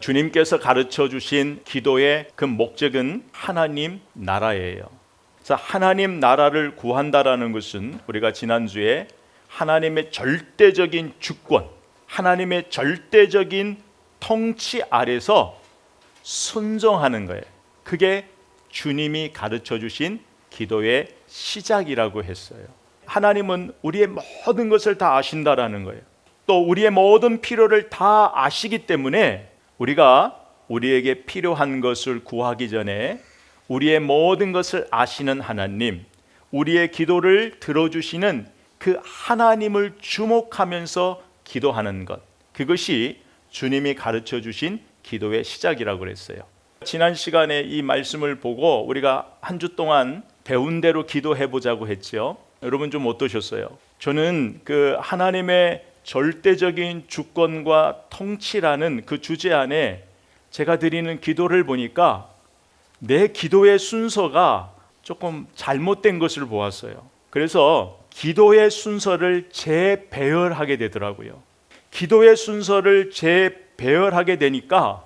주님께서 가르쳐 주신 기도의 그 목적은 하나님 나라예요. 그래서 하나님 나라를 구한다라는 것은 우리가 지난주에 하나님의 절대적인 주권, 하나님의 절대적인 통치 아래서 순종하는 거예요. 그게 주님이 가르쳐 주신 기도의 시작이라고 했어요. 하나님은 우리의 모든 것을 다 아신다라는 거예요. 또 우리의 모든 필요를 다 아시기 때문에 우리가 우리에게 필요한 것을 구하기 전에 우리의 모든 것을 아시는 하나님, 우리의 기도를 들어주시는 그 하나님을 주목하면서 기도하는 것, 그것이 주님이 가르쳐 주신 기도의 시작이라고 그랬어요. 지난 시간에 이 말씀을 보고 우리가 한 주 동안 배운 대로 기도해 보자고 했죠. 여러분 좀 어떠셨어요? 저는 그 하나님의 절대적인 주권과 통치라는 그 주제 안에 제가 드리는 기도를 보니까 내 기도의 순서가 조금 잘못된 것을 보았어요. 그래서 기도의 순서를 재배열하게 되더라고요. 기도의 순서를 재배열하게 되니까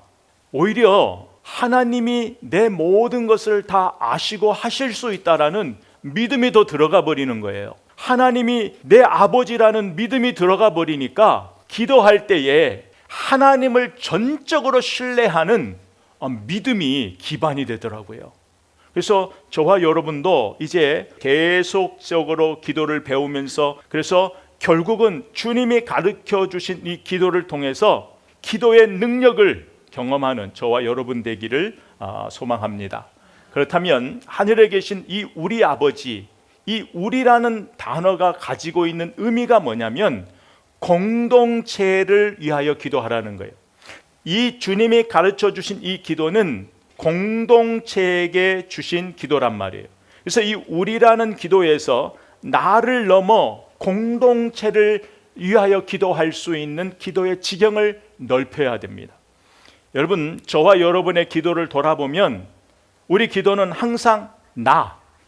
오히려 하나님이 내 모든 것을 다 아시고 하실 수 있다라는 믿음이 더 들어가 버리는 거예요. 하나님이 내 아버지라는 믿음이 들어가 버리니까 기도할 때에 하나님을 전적으로 신뢰하는 믿음이 기반이 되더라고요. 그래서 저와 여러분도 이제 계속적으로 기도를 배우면서 그래서 결국은 주님이 가르쳐 주신 이 기도를 통해서 기도의 능력을 경험하는 저와 여러분 되기를 소망합니다. 그렇다면 하늘에 계신 이 우리 아버지, 이 우리라는 단어가 가지고 있는 의미가 뭐냐면 공동체를 위하여 기도하라는 거예요. 이 주님이 가르쳐 주신 이 기도는 공동체에게 주신 기도란 말이에요. 그래서 이 우리라는 기도에서 나를 넘어 공동체를 위하여 기도할 수 있는 기도의 지경을 넓혀야 됩니다. 여러분, 저와 여러분의 기도를 돌아보면 우리 기도는 항상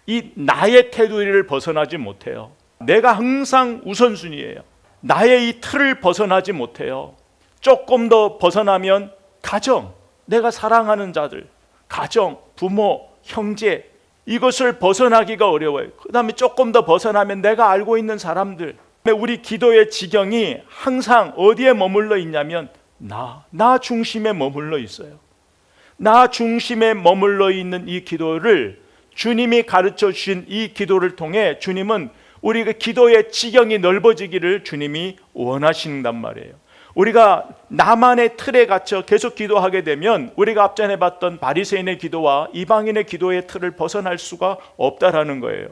이 나의 테두리를 벗어나지 못해요. 내가 항상 우선순위예요. 나의 이 틀을 벗어나지 못해요. 조금 더 벗어나면 가정, 내가 사랑하는 자들, 가정, 부모, 형제, 이것을 벗어나기가 어려워요. 그 다음에 조금 더 벗어나면 내가 알고 있는 사람들. 우리 기도의 지경이 항상 어디에 머물러 있냐면 나 중심에 머물러 있어요. 나 중심에 머물러 있는 이 기도를 주님이 가르쳐 주신 이 기도를 통해 주님은 우리가 기도의 지경이 넓어지기를 주님이 원하신단 말이에요. 우리가 나만의 틀에 갇혀 계속 기도하게 되면 우리가 앞전에 봤던 바리새인의 기도와 이방인의 기도의 틀을 벗어날 수가 없다라는 거예요.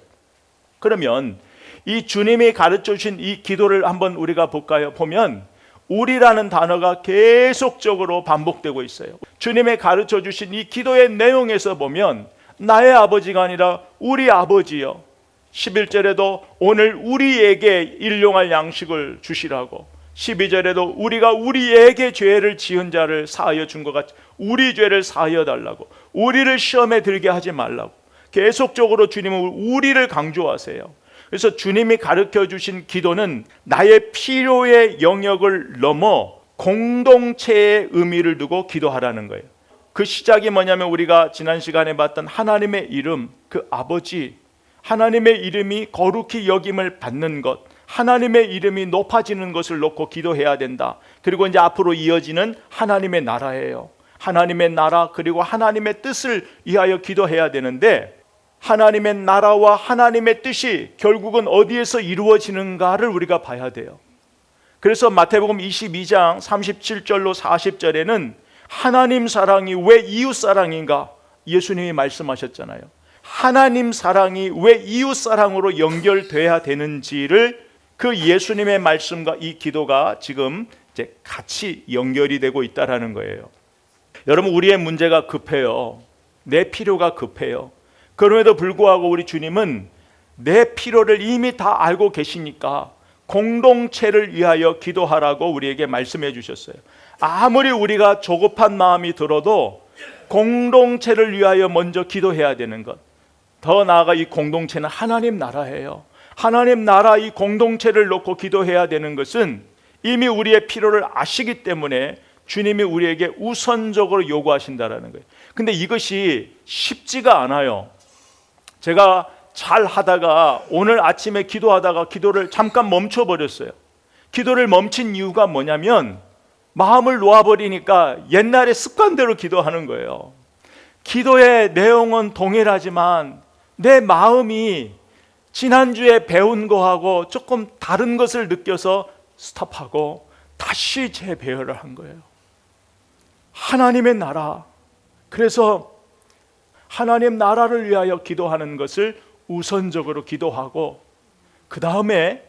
그러면 이 주님이 가르쳐 주신 이 기도를 한번 우리가 볼까요? 보면 우리라는 단어가 계속적으로 반복되고 있어요. 주님의 가르쳐 주신 이 기도의 내용에서 보면 나의 아버지가 아니라 우리 아버지요, 11절에도 오늘 우리에게 일용할 양식을 주시라고, 12절에도 우리가 우리에게 죄를 지은 자를 사하여 준 것 같이 우리 죄를 사하여 달라고, 우리를 시험에 들게 하지 말라고 계속적으로 주님은 우리를 강조하세요. 그래서 주님이 가르쳐 주신 기도는 나의 필요의 영역을 넘어 공동체의 의미를 두고 기도하라는 거예요. 그 시작이 뭐냐면 우리가 지난 시간에 봤던 하나님의 이름, 그 아버지, 하나님의 이름이 거룩히 여김을 받는 것, 하나님의 이름이 높아지는 것을 놓고 기도해야 된다. 그리고 이제 앞으로 이어지는 하나님의 나라예요. 하나님의 나라 그리고 하나님의 뜻을 위하여 기도해야 되는데 하나님의 나라와 하나님의 뜻이 결국은 어디에서 이루어지는가를 우리가 봐야 돼요. 그래서 마태복음 22장 37절로 40절에는 하나님 사랑이 왜 이웃 사랑인가 예수님이 말씀하셨잖아요. 하나님 사랑이 왜 이웃 사랑으로 연결돼야 되는지를 그 예수님의 말씀과 이 기도가 지금 이제 같이 연결이 되고 있다라는 거예요. 여러분, 우리의 문제가 급해요. 내 필요가 급해요. 그럼에도 불구하고 우리 주님은 내 필요를 이미 다 알고 계시니까 공동체를 위하여 기도하라고 우리에게 말씀해 주셨어요. 아무리 우리가 조급한 마음이 들어도 공동체를 위하여 먼저 기도해야 되는 것. 더 나아가 이 공동체는 하나님 나라예요. 하나님 나라 이 공동체를 놓고 기도해야 되는 것은 이미 우리의 필요를 아시기 때문에 주님이 우리에게 우선적으로 요구하신다라는 거예요. 근데 이것이 쉽지가 않아요. 제가 잘 하다가 오늘 아침에 기도하다가 기도를 잠깐 멈춰버렸어요. 기도를 멈춘 이유가 뭐냐면 마음을 놓아버리니까 옛날의 습관대로 기도하는 거예요. 기도의 내용은 동일하지만 내 마음이 지난주에 배운 거하고 조금 다른 것을 느껴서 스톱하고 다시 재배열을 한 거예요. 하나님의 나라, 그래서 하나님 나라를 위하여 기도하는 것을 우선적으로 기도하고 그 다음에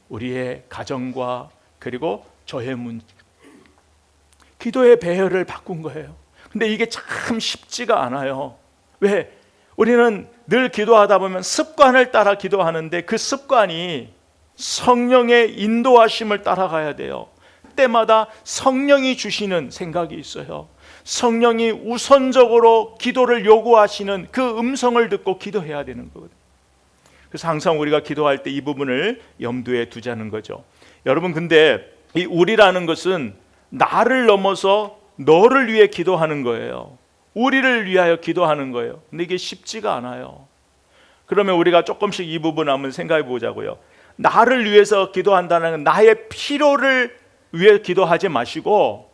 우리의 가정과 그리고 저의 문제, 기도의 배열을 바꾼 거예요. 근데 이게 참 쉽지가 않아요. 왜? 우리는 늘 기도하다 보면 습관을 따라 기도하는데 그 습관이 성령의 인도하심을 따라가야 돼요. 때마다 성령이 주시는 생각이 있어요. 성령이 우선적으로 기도를 요구하시는 그 음성을 듣고 기도해야 되는 거거든요. 그래서 항상 우리가 기도할 때 이 부분을 염두에 두자는 거죠. 여러분, 근데 이 우리라는 것은 나를 넘어서 너를 위해 기도하는 거예요. 우리를 위하여 기도하는 거예요. 근데 이게 쉽지가 않아요. 그러면 우리가 조금씩 이 부분 한번 생각해 보자고요. 나를 위해서 기도한다는 건 나의 필요를 위해 기도하지 마시고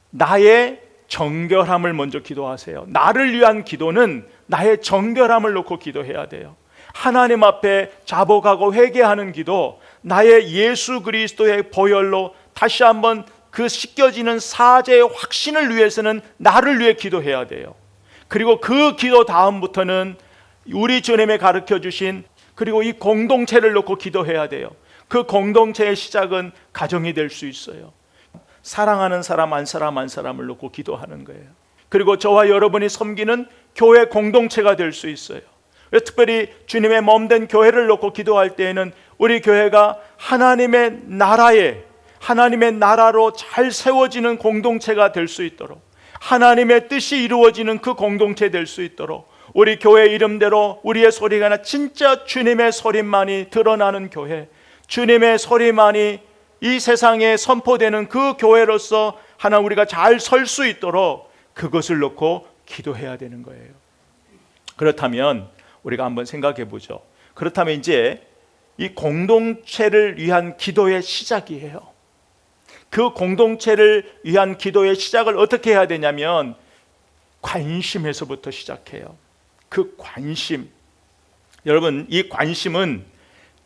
나의 정결함을 먼저 기도하세요. 나를 위한 기도는 나의 정결함을 놓고 기도해야 돼요. 하나님 앞에 자복하고 회개하는 기도, 나의 예수 그리스도의 보혈로 다시 한번 그 씻겨지는 사죄의 확신을 위해서는 나를 위해 기도해야 돼요. 그리고 그 기도 다음부터는 우리 주님이 가르쳐 주신 그리고 이 공동체를 놓고 기도해야 돼요. 그 공동체의 시작은 가정이 될 수 있어요. 사랑하는 사람 한 사람을 놓고 기도하는 거예요. 그리고 저와 여러분이 섬기는 교회 공동체가 될 수 있어요. 특별히 주님의 몸된 교회를 놓고 기도할 때에는 우리 교회가 하나님의 나라로 잘 세워지는 공동체가 될 수 있도록, 하나님의 뜻이 이루어지는 그 공동체 될 수 있도록 우리 교회 이름대로 우리의 소리가 나 진짜 주님의 소리만이 드러나는 교회, 주님의 소리만이 이 세상에 선포되는 그 교회로서 하나 우리가 잘 설 수 있도록 그것을 놓고 기도해야 되는 거예요. 그렇다면 우리가 한번 생각해 보죠. 그렇다면 이제 이 공동체를 위한 기도의 시작이에요. 그 공동체를 위한 기도의 시작을 어떻게 해야 되냐면 관심에서부터 시작해요. 그 관심, 여러분, 이 관심은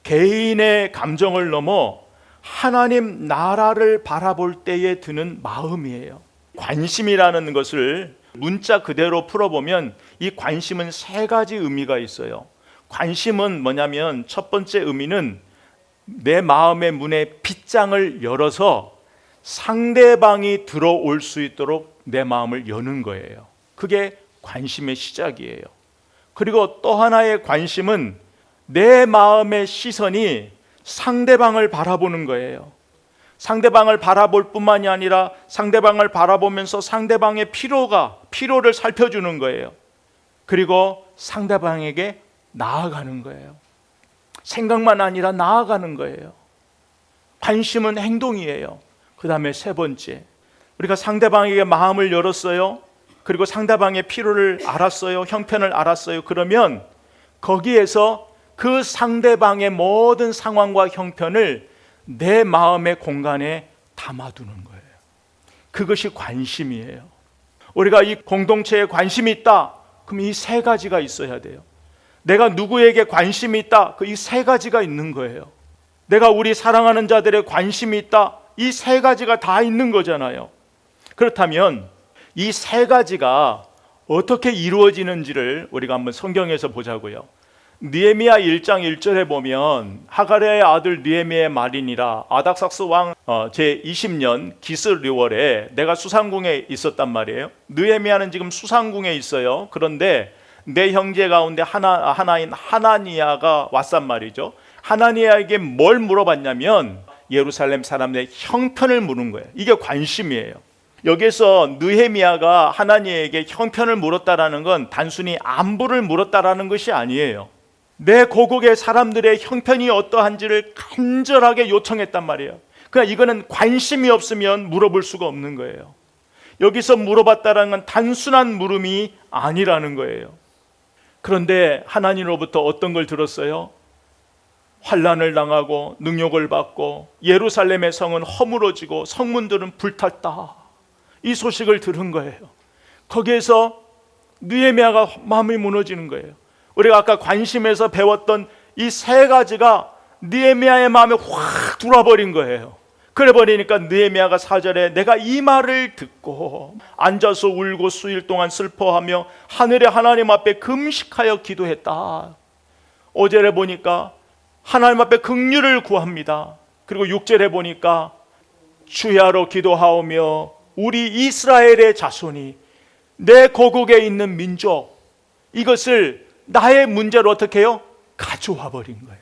개인의 감정을 넘어 하나님 나라를 바라볼 때에 드는 마음이에요. 관심이라는 것을 문자 그대로 풀어보면 이 관심은 세 가지 의미가 있어요. 관심은 뭐냐면 첫 번째 의미는 내 마음의 문에 빗장을 열어서 상대방이 들어올 수 있도록 내 마음을 여는 거예요. 그게 관심의 시작이에요. 그리고 또 하나의 관심은 내 마음의 시선이 상대방을 바라보는 거예요. 상대방을 바라볼 뿐만이 아니라 상대방을 바라보면서 상대방의 필요를 살펴주는 거예요. 그리고 상대방에게 나아가는 거예요. 생각만 아니라 나아가는 거예요. 관심은 행동이에요. 그 다음에 세 번째, 우리가 상대방에게 마음을 열었어요. 그리고 상대방의 필요를 알았어요. 형편을 알았어요. 그러면 거기에서 그 상대방의 모든 상황과 형편을 내 마음의 공간에 담아두는 거예요. 그것이 관심이에요. 우리가 이 공동체에 관심이 있다, 그럼 이 세 가지가 있어야 돼요. 내가 누구에게 관심이 있다, 이 세 가지가 있는 거예요. 내가 우리 사랑하는 자들의 관심이 있다, 이 세 가지가 다 있는 거잖아요. 그렇다면 이 세 가지가 어떻게 이루어지는지를 우리가 한번 성경에서 보자고요. 느헤미야 1장 1절에 보면 하가랴의 아들 느헤미야의 말이니라 아닥삭스 왕 제20년 기슬6월에 내가 수상궁에 있었단 말이에요. 느헤미야는 지금 수상궁에 있어요. 그런데 내 형제 가운데 하나인 하나니야가 왔단 말이죠. 하나니야에게 뭘 물어봤냐면 예루살렘 사람들의 형편을 물은 거예요. 이게 관심이에요. 여기서 느헤미야가 하나니야에게 형편을 물었다라는 건 단순히 안부를 물었다라는 것이 아니에요. 내 고국의 사람들의 형편이 어떠한지를 간절하게 요청했단 말이에요. 그러니까 이거는 관심이 없으면 물어볼 수가 없는 거예요. 여기서 물어봤다는 건 단순한 물음이 아니라는 거예요. 그런데 하나님으로부터 어떤 걸 들었어요? 환난을 당하고 능욕을 받고 예루살렘의 성은 허물어지고 성문들은 불탔다, 이 소식을 들은 거예요. 거기에서 느헤미야가 마음이 무너지는 거예요. 우리가 아까 관심에서 배웠던 이 세 가지가 느헤미야의 마음에 확 들어와버린 거예요. 그래 버리니까 느헤미야가 4절에 내가 이 말을 듣고 앉아서 울고 수일 동안 슬퍼하며 하늘의 하나님 앞에 금식하여 기도했다. 5절에 보니까 하나님 앞에 긍휼을 구합니다. 그리고 6절에 보니까 주야로 기도하오며 우리 이스라엘의 자손이 내 고국에 있는 민족, 이것을 나의 문제로 어떻게 해요? 가져와 버린 거예요.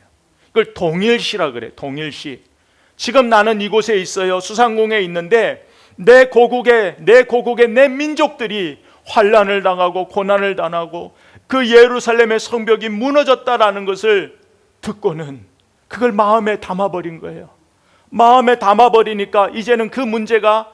이걸 동일시라 그래. 동일시. 지금 나는 이곳에 있어요. 수상궁에 있는데 내 고국에 내 민족들이 환난을 당하고 고난을 당하고 그 예루살렘의 성벽이 무너졌다라는 것을 듣고는 그걸 마음에 담아버린 거예요. 마음에 담아버리니까 이제는 그 문제가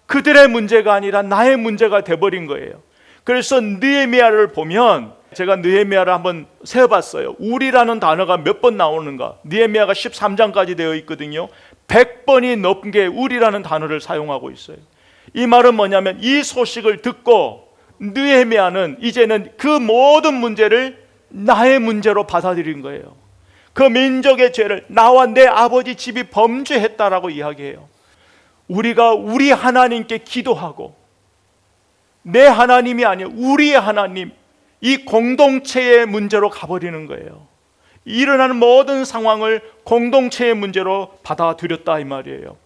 그들의 문제가 아니라 나의 문제가 돼버린 거예요. 그래서 느헤미야를 보면, 제가 느헤미야를 한번 세어봤어요. 우리라는 단어가 몇 번 나오는가. 느헤미야가 13장까지 되어 있거든요. 100번이 넘게 우리라는 단어를 사용하고 있어요. 이 말은 뭐냐면 이 소식을 듣고 느헤미야는 이제는 그 모든 문제를 나의 문제로 받아들인 거예요. 그 민족의 죄를 나와 내 아버지 집이 범죄했다라고 이야기해요. 우리가 우리 하나님께 기도하고, 내 하나님이 아니라 우리의 하나님, 이 공동체의 문제로 가버리는 거예요. 일어나는 모든 상황을 공동체의 문제로 받아들였다 이 말이에요.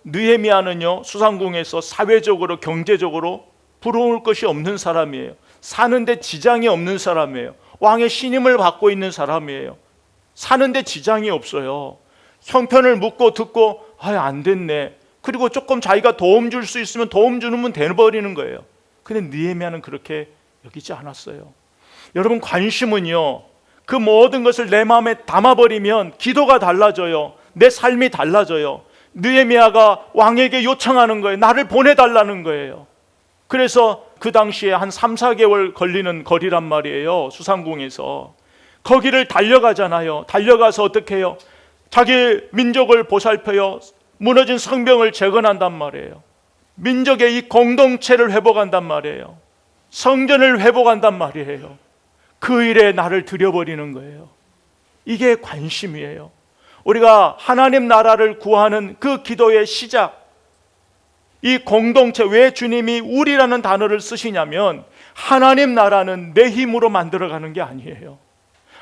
느헤미야는요, 수상궁에서 사회적으로 경제적으로 부러울 것이 없는 사람이에요. 사는데 지장이 없는 사람이에요. 왕의 신임을 받고 있는 사람이에요. 사는데 지장이 없어요. 형편을 묻고 듣고 안 됐네. 그리고 조금 자기가 도움 줄 수 있으면 도움 주면 돼버리는 거예요. 근데 느헤미야는 그렇게 여기지 않았어요. 여러분, 관심은요, 그 모든 것을 내 마음에 담아버리면 기도가 달라져요. 내 삶이 달라져요. 느헤미야가 왕에게 요청하는 거예요. 나를 보내달라는 거예요. 그래서 그 당시에 한 3, 4개월 걸리는 거리란 말이에요. 수상궁에서. 거기를 달려가잖아요. 달려가서 어떻게 해요? 자기 민족을 보살펴요. 무너진 성벽을 재건한단 말이에요. 민족의 이 공동체를 회복한단 말이에요. 성전을 회복한단 말이에요. 그 일에 나를 들여버리는 거예요. 이게 관심이에요. 우리가 하나님 나라를 구하는 그 기도의 시작, 이 공동체, 왜 주님이 우리라는 단어를 쓰시냐면 하나님 나라는 내 힘으로 만들어가는 게 아니에요.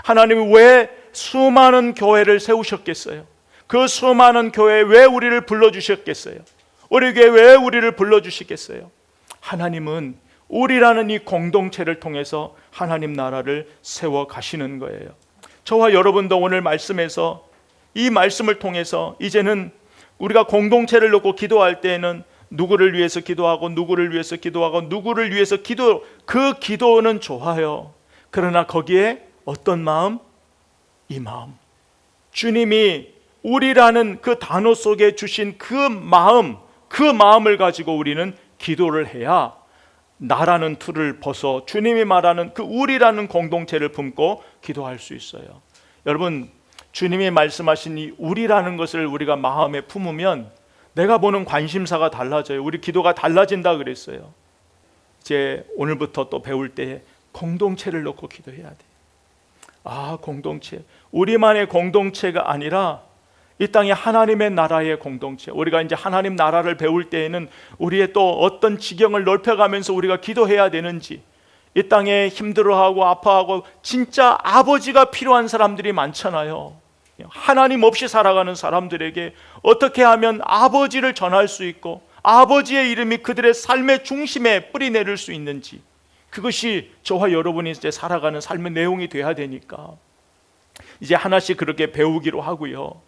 하나님이 왜 수많은 교회를 세우셨겠어요? 그 수많은 교회에 왜 우리를 불러주셨겠어요? 우리 교회에 왜 우리를 불러주시겠어요? 하나님은 우리라는 이 공동체를 통해서 하나님 나라를 세워 가시는 거예요. 저와 여러분도 오늘 말씀에서, 이 말씀을 통해서 이제는 우리가 공동체를 놓고 기도할 때에는 누구를 위해서 기도하고 누구를 위해서 기도하고 누구를 위해서 그 기도는 좋아요. 그러나 거기에 어떤 마음? 이 마음, 주님이 우리라는 그 단어 속에 주신 그 마음을 가지고 우리는 기도를 해야 나라는 틀을 벗어 주님이 말하는 그 우리라는 공동체를 품고 기도할 수 있어요. 여러분, 주님이 말씀하신 이 우리라는 것을 우리가 마음에 품으면 내가 보는 관심사가 달라져요. 우리 기도가 달라진다 그랬어요. 이제 오늘부터 또 배울 때 공동체를 놓고 기도해야 돼. 공동체, 우리만의 공동체가 아니라 이 땅에 하나님의 나라의 공동체. 우리가 이제 하나님 나라를 배울 때에는 우리의 또 어떤 지경을 넓혀가면서 우리가 기도해야 되는지, 이 땅에 힘들어하고 아파하고 진짜 아버지가 필요한 사람들이 많잖아요. 하나님 없이 살아가는 사람들에게 어떻게 하면 아버지를 전할 수 있고 아버지의 이름이 그들의 삶의 중심에 뿌리 내릴 수 있는지, 그것이 저와 여러분이 이제 살아가는 삶의 내용이 돼야 되니까 이제 하나씩 그렇게 배우기로 하고요.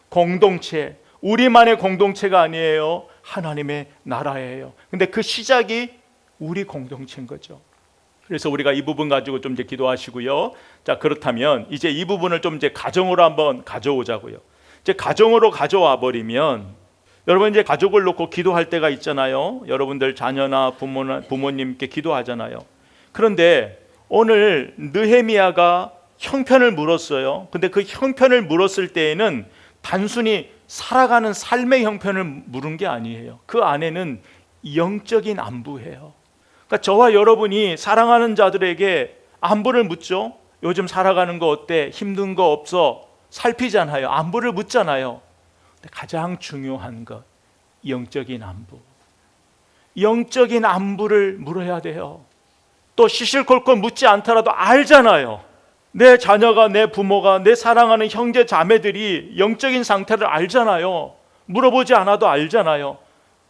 공동체, 우리만의 공동체가 아니에요. 하나님의 나라예요. 근데 그 시작이 우리 공동체인 거죠. 그래서 우리가 이 부분 가지고 좀 이제 기도하시고요. 자, 그렇다면 이제 이 부분을 좀 이제 가정으로 한번 가져오자고요. 이제 가정으로 가져와 버리면 여러분 이제 가족을 놓고 기도할 때가 있잖아요. 여러분들 자녀나 부모님께 기도하잖아요. 그런데 오늘 느헤미야가 형편을 물었어요. 근데 그 형편을 물었을 때에는 단순히 살아가는 삶의 형편을 물은 게 아니에요. 그 안에는 영적인 안부예요. 그러니까 저와 여러분이 사랑하는 자들에게 안부를 묻죠. 요즘 살아가는 거 어때? 힘든 거 없어? 살피잖아요. 안부를 묻잖아요. 근데 가장 중요한 것, 영적인 안부. 영적인 안부를 물어야 돼요. 또 시실콜콜 묻지 않더라도 알잖아요. 내 자녀가, 내 부모가, 내 사랑하는 형제 자매들이 영적인 상태를 알잖아요. 물어보지 않아도 알잖아요.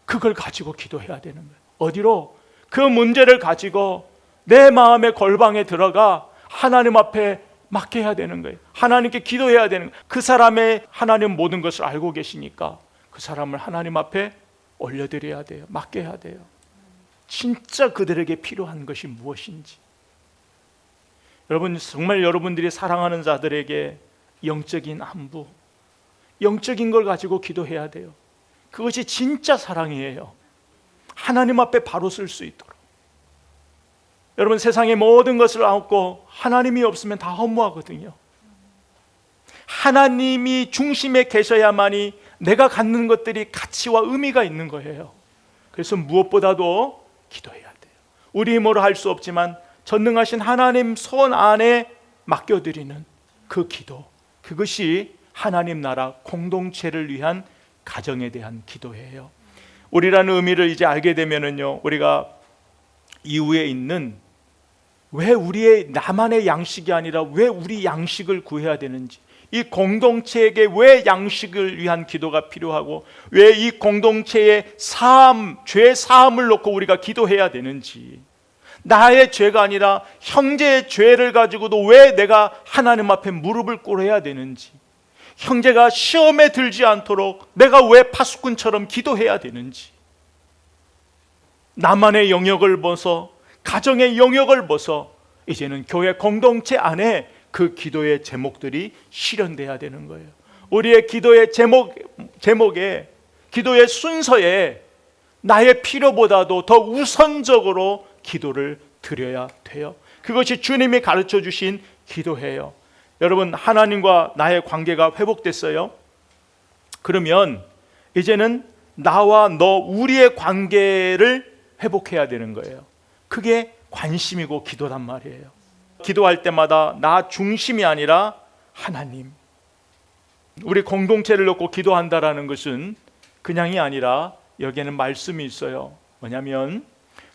그걸 가지고 기도해야 되는 거예요. 어디로? 그 문제를 가지고 내 마음의 골방에 들어가 하나님 앞에 맡겨야 되는 거예요. 하나님께 기도해야 되는 거예요. 그 사람의 하나님 모든 것을 알고 계시니까 그 사람을 하나님 앞에 올려드려야 돼요. 맡겨야 돼요. 진짜 그들에게 필요한 것이 무엇인지. 여러분, 정말 여러분들이 사랑하는 자들에게 영적인 안부, 영적인 걸 가지고 기도해야 돼요. 그것이 진짜 사랑이에요. 하나님 앞에 바로 쓸 수 있도록. 여러분, 세상의 모든 것을 안고 하나님이 없으면 다 허무하거든요. 하나님이 중심에 계셔야만이 내가 갖는 것들이 가치와 의미가 있는 거예요. 그래서 무엇보다도 기도해야 돼요. 우리 힘으로 할 수 없지만 전능하신 하나님 손 안에 맡겨드리는 그 기도, 그것이 하나님 나라 공동체를 위한 가정에 대한 기도예요. 우리라는 의미를 이제 알게 되면은요, 우리가 이후에 있는 왜 우리의 나만의 양식이 아니라 왜 우리 양식을 구해야 되는지, 이 공동체에게 왜 양식을 위한 기도가 필요하고 왜 이 공동체의 죄 사함을 놓고 우리가 기도해야 되는지, 나의 죄가 아니라 형제의 죄를 가지고도 왜 내가 하나님 앞에 무릎을 꿇어야 되는지, 형제가 시험에 들지 않도록 내가 왜 파수꾼처럼 기도해야 되는지, 나만의 영역을 벗어 가정의 영역을 벗어 이제는 교회 공동체 안에 그 기도의 제목들이 실현돼야 되는 거예요. 우리의 기도의 제목에, 기도의 순서에 나의 필요보다도 더 우선적으로 기도를 드려야 돼요. 그것이 주님이 가르쳐 주신 기도예요. 여러분, 하나님과 나의 관계가 회복됐어요. 그러면 이제는 나와 너, 우리의 관계를 회복해야 되는 거예요. 그게 관심이고 기도란 말이에요. 기도할 때마다 나 중심이 아니라 하나님, 우리 공동체를 놓고 기도한다라는 것은 그냥이 아니라 여기에는 말씀이 있어요. 뭐냐면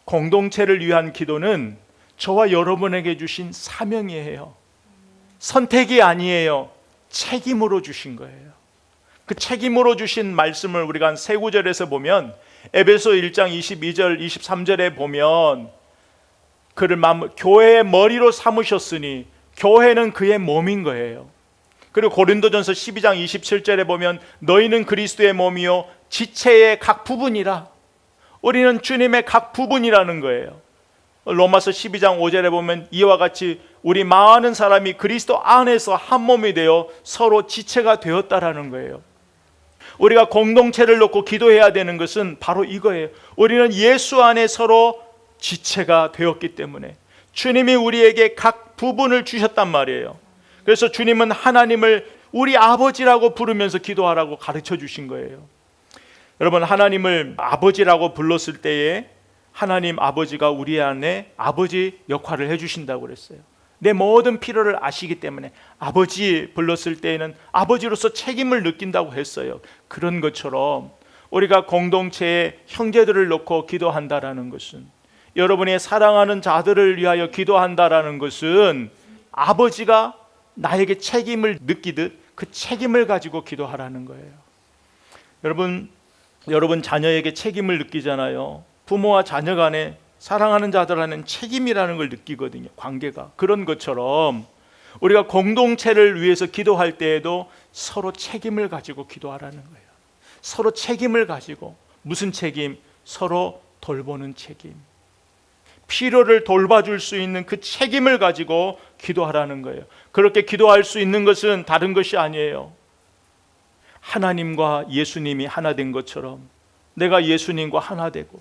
공동체를 위한 기도는 저와 여러분에게 주신 사명이에요. 선택이 아니에요. 책임으로 주신 거예요. 그 책임으로 주신 말씀을 우리가 한 세 구절에서 보면, 에베소 1장 22절 23절에 보면 그를 교회의 머리로 삼으셨으니 교회는 그의 몸인 거예요. 그리고 고린도전서 12장 27절에 보면 너희는 그리스도의 몸이요 지체의 각 부분이라. 우리는 주님의 각 부분이라는 거예요. 로마서 12장 5절에 보면 이와 같이 우리 많은 사람이 그리스도 안에서 한 몸이 되어 서로 지체가 되었다라는 거예요. 우리가 공동체를 놓고 기도해야 되는 것은 바로 이거예요. 우리는 예수 안에 서로 지체가 되었기 때문에 주님이 우리에게 각 부분을 주셨단 말이에요. 그래서 주님은 하나님을 우리 아버지라고 부르면서 기도하라고 가르쳐 주신 거예요. 여러분, 하나님을 아버지라고 불렀을 때에 하나님 아버지가 우리 안에 아버지 역할을 해주신다고 그랬어요. 내 모든 필요를 아시기 때문에 아버지 불렀을 때에는 아버지로서 책임을 느낀다고 했어요. 그런 것처럼 우리가 공동체의 형제들을 놓고 기도한다라는 것은, 여러분의 사랑하는 자들을 위하여 기도한다라는 것은 아버지가 나에게 책임을 느끼듯 그 책임을 가지고 기도하라는 거예요. 여러분 자녀에게 책임을 느끼잖아요. 부모와 자녀 간에, 사랑하는 자들 안에는 책임이라는 걸 느끼거든요. 관계가. 그런 것처럼 우리가 공동체를 위해서 기도할 때에도 서로 책임을 가지고 기도하라는 거예요. 서로 책임을 가지고. 무슨 책임? 서로 돌보는 책임. 필요를 돌봐줄 수 있는 그 책임을 가지고 기도하라는 거예요. 그렇게 기도할 수 있는 것은 다른 것이 아니에요. 하나님과 예수님이 하나 된 것처럼 내가 예수님과 하나 되고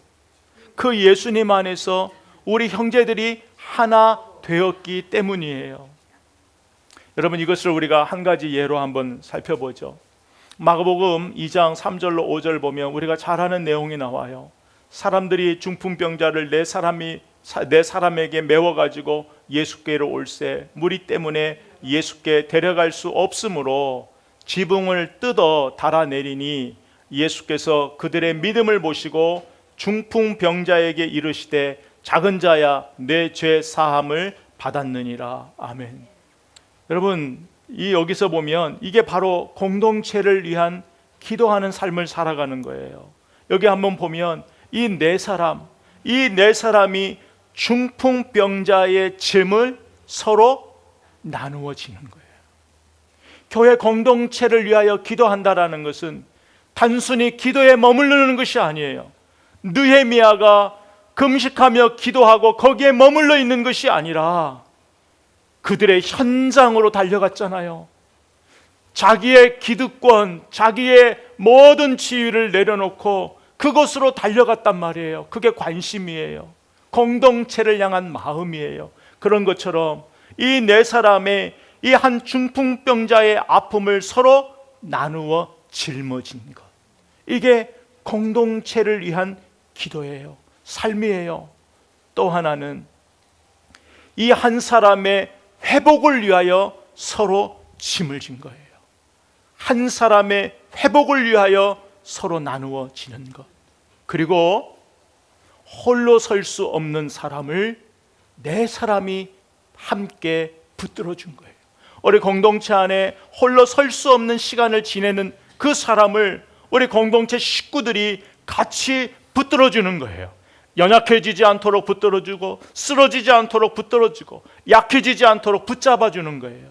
그 예수님 안에서 우리 형제들이 하나 되었기 때문이에요. 여러분, 이것을 우리가 한 가지 예로 한번 살펴보죠. 마가복음 2장 3절로 5절 보면 우리가 잘 아는 내용이 나와요. 사람들이 중풍병자를 네 사람에게 메워가지고 예수께로 올세 무리 때문에 예수께 데려갈 수 없으므로 지붕을 뜯어 달아내리니 예수께서 그들의 믿음을 보시고 중풍병자에게 이르시되 작은 자야 내 죄 사함을 받았느니라. 아멘. 여러분, 여기서 보면 이게 바로 공동체를 위한 기도하는 삶을 살아가는 거예요. 여기 한번 보면 이 네 사람이 중풍병자의 짐을 서로 나누어지는 거예요. 교회 공동체를 위하여 기도한다라는 것은 단순히 기도에 머무르는 것이 아니에요. 느헤미야가 금식하며 기도하고 거기에 머물러 있는 것이 아니라 그들의 현장으로 달려갔잖아요. 자기의 기득권, 자기의 모든 지위를 내려놓고 그곳으로 달려갔단 말이에요. 그게 관심이에요. 공동체를 향한 마음이에요. 그런 것처럼 이 네 사람의 이 한 중풍병자의 아픔을 서로 나누어 짊어진 것, 이게 공동체를 위한 기도예요. 삶이에요. 또 하나는 이 한 사람의 회복을 위하여 서로 짐을 진 거예요. 한 사람의 회복을 위하여 서로 나누어 지는 것. 그리고 홀로 설 수 없는 사람을 네 사람이 함께 붙들어 준 거예요. 우리 공동체 안에 홀로 설 수 없는 시간을 지내는 그 사람을 우리 공동체 식구들이 같이 붙들어 주는 거예요. 연약해지지 않도록 붙들어 주고, 쓰러지지 않도록 붙들어 주고, 약해지지 않도록 붙잡아 주는 거예요.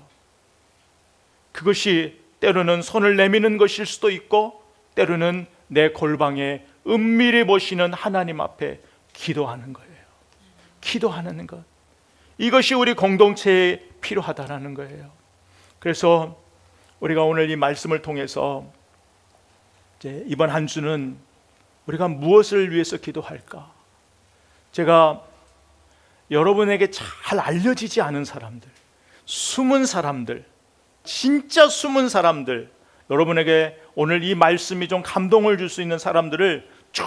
그것이 때로는 손을 내미는 것일 수도 있고, 때로는 내 골방에 은밀히 보시는 하나님 앞에 기도하는 거예요. 기도하는 것, 이것이 우리 공동체에 필요하다는 거예요. 그래서 우리가 오늘 이 말씀을 통해서 이번 한 주는 우리가 무엇을 위해서 기도할까? 제가 여러분에게 잘 알려지지 않은 사람들, 숨은 사람들, 진짜 숨은 사람들, 여러분에게 오늘 이 말씀이 좀 감동을 줄 수 있는 사람들을 쭉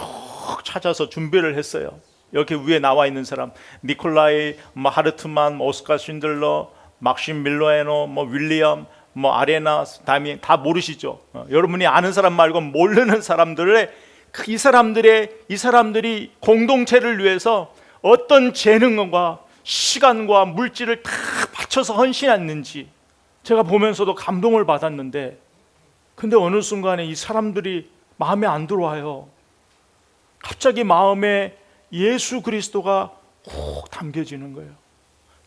찾아서 준비를 했어요. 여기 위에 나와 있는 사람, 니콜라이, 하르트만, 오스카 쉰들러, 막심 밀로에노, 윌리엄, 아레나, 다미, 다 모르시죠? 여러분이 아는 사람 말고 모르는 사람들의 이 사람들이 공동체를 위해서 어떤 재능과 시간과 물질을 다 바쳐서 헌신했는지 제가 보면서도 감동을 받았는데, 근데 어느 순간에 이 사람들이 마음에 안 들어와요. 갑자기 마음에 예수 그리스도가 훅 담겨지는 거예요.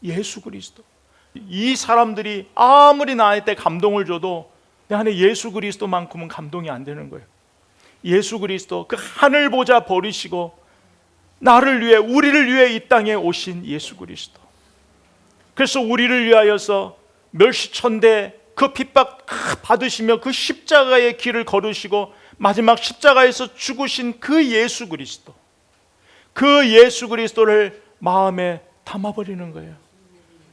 예수 그리스도. 이 사람들이 아무리 나한테 감동을 줘도 내 안에 예수 그리스도만큼은 감동이 안 되는 거예요. 예수 그리스도, 그 하늘 보좌 버리시고 나를 위해, 우리를 위해 이 땅에 오신 예수 그리스도. 그래서 우리를 위하여서 멸시천대 그 핍박 받으시며 그 십자가의 길을 걸으시고 마지막 십자가에서 죽으신 그 예수 그리스도, 그 예수 그리스도를 마음에 담아버리는 거예요.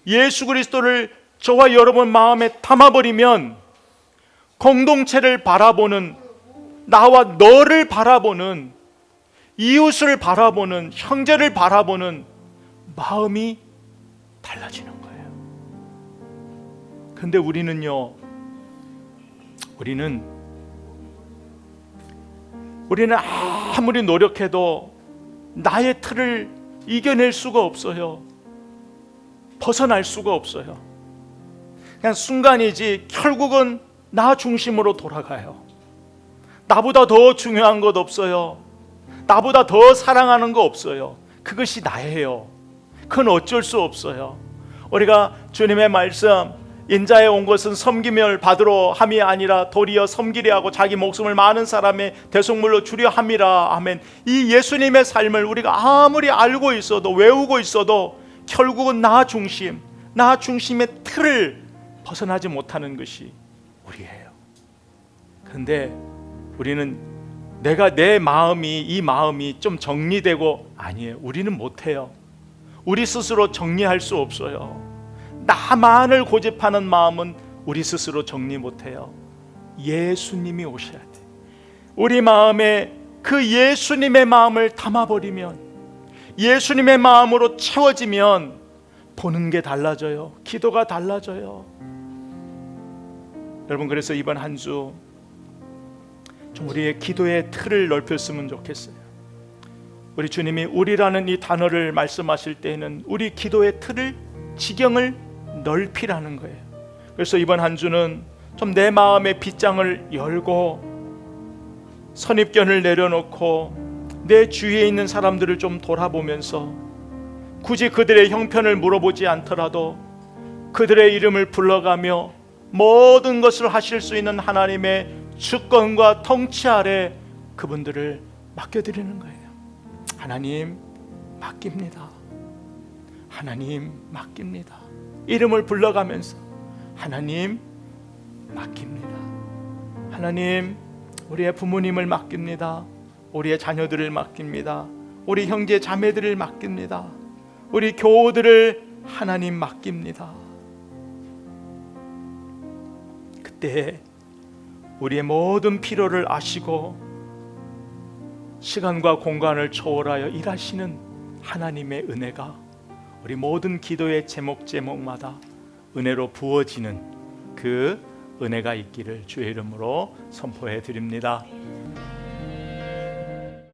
예수 그리스도를 저와 여러분 마음에 담아버리면 공동체를 바라보는, 나와 너를 바라보는, 이웃을 바라보는, 형제를 바라보는 마음이 달라지는 거예요. 근데 우리는요, 우리는 아무리 노력해도 나의 틀을 이겨낼 수가 없어요. 벗어날 수가 없어요. 그냥 순간이지 결국은 나 중심으로 돌아가요. 나보다 더 중요한 것 없어요. 나보다 더 사랑하는 거 없어요. 그것이 나예요. 그건 어쩔 수 없어요. 우리가 주님의 말씀, 인자에 온 것은 섬김을 받으러 함이 아니라 도리어 섬기려 하고 자기 목숨을 많은 사람의 대속물로 주려 함이라. 아멘. 이 예수님의 삶을 우리가 아무리 알고 있어도, 외우고 있어도 결국은 나 중심의 틀을 벗어나지 못하는 것이 우리예요. 그런데 우리는 내가 내 마음이 이 마음이 좀 정리되고 아니에요. 우리는 못해요. 우리 스스로 정리할 수 없어요. 나만을 고집하는 마음은 우리 스스로 정리 못해요. 예수님이 오셔야 돼. 우리 마음에 그 예수님의 마음을 담아버리면, 예수님의 마음으로 채워지면 보는 게 달라져요. 기도가 달라져요. 여러분, 그래서 이번 한 주 좀 우리의 기도의 틀을 넓혔으면 좋겠어요. 우리 주님이 우리라는 이 단어를 말씀하실 때에는 우리 기도의 틀을, 지경을 넓히라는 거예요. 그래서 이번 한 주는 좀 내 마음의 빗장을 열고 선입견을 내려놓고 내 주위에 있는 사람들을 좀 돌아보면서 굳이 그들의 형편을 물어보지 않더라도 그들의 이름을 불러가며 모든 것을 하실 수 있는 하나님의 주권과 통치 아래 그분들을 맡겨드리는 거예요. 하나님 맡깁니다. 하나님 맡깁니다. 이름을 불러가면서 하나님 맡깁니다. 하나님, 우리의 부모님을 맡깁니다. 우리의 자녀들을 맡깁니다. 우리 형제 자매들을 맡깁니다. 우리 교우들을 하나님 맡깁니다. 그때 우리의 모든 필요를 아시고 시간과 공간을 초월하여 일하시는 하나님의 은혜가 우리 모든 기도의 제목마다 은혜로 부어지는 그 은혜가 있기를 주의 이름으로 선포해 드립니다.